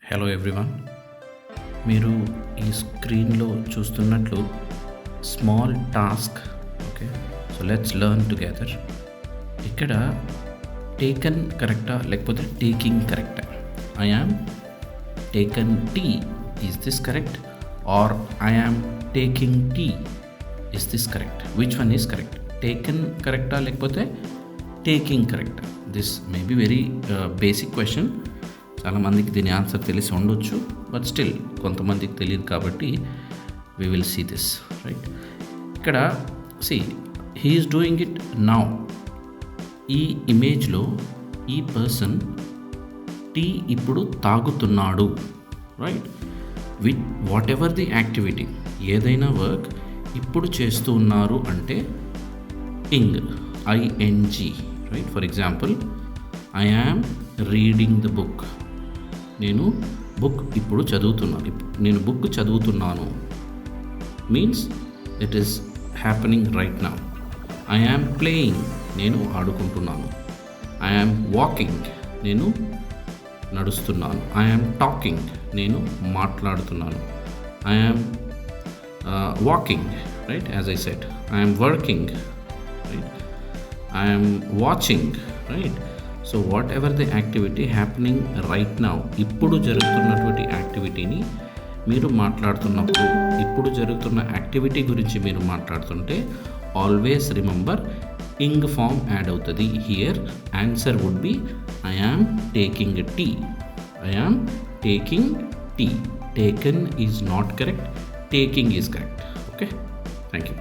Hello everyone, మీరు ఈ స్క్రీన్లో చూస్తున్నట్లు small task. Okay, so let's learn together. ఇక్కడ టేకన్ కరెక్టా లేకపోతే టేకింగ్ కరెక్టా? I am taken tea, is this correct? Or I am taking tea, is this correct? Which one is correct? Taken కరెక్టా లేకపోతే టేకింగ్ కరెక్టా? This may be very basic question. చాలామందికి దీని answer తెలిసి ఉండొచ్చు, బట్ స్టిల్ కొంతమందికి తెలియదు కాబట్టి we will see this, right? ఇక్కడ see he is doing it now. ఈ ఇమేజ్లో ఈ పర్సన్ టీ ఇప్పుడు తాగుతున్నాడు, right? With whatever the activity, ఏదైనా వర్క్ ఇప్పుడు చేస్తూ ఉన్నారు అంటే ing, ING, right? For example, I am reading the book. నేను బుక్ ఇప్పుడు చదువుతున్నాను. నేను బుక్ చదువుతున్నాను means it is happening right now. I am playing, నేను ఆడుకుంటున్నాను. ఐ యామ్ వాకింగ్, నేను నడుస్తున్నాను. ఐ యామ్ టాకింగ్, నేను మాట్లాడుతున్నాను. I am walking, right? As I said, I am working, right? I am watching, right? So what ever the activity happening right now, ఇప్పుడు జరుగుతున్నటువంటి యాక్టివిటీని మీరు మాట్లాడుతున్నప్పుడు, ఇప్పుడు జరుగుతున్న యాక్టివిటీ గురించి మీరు మాట్లాడుతుంటే always remember ing form add అవుతుంది. Here answer would be I am taking tea. I am taking tea. Taken is not correct, taking is correct. Okay, thank you.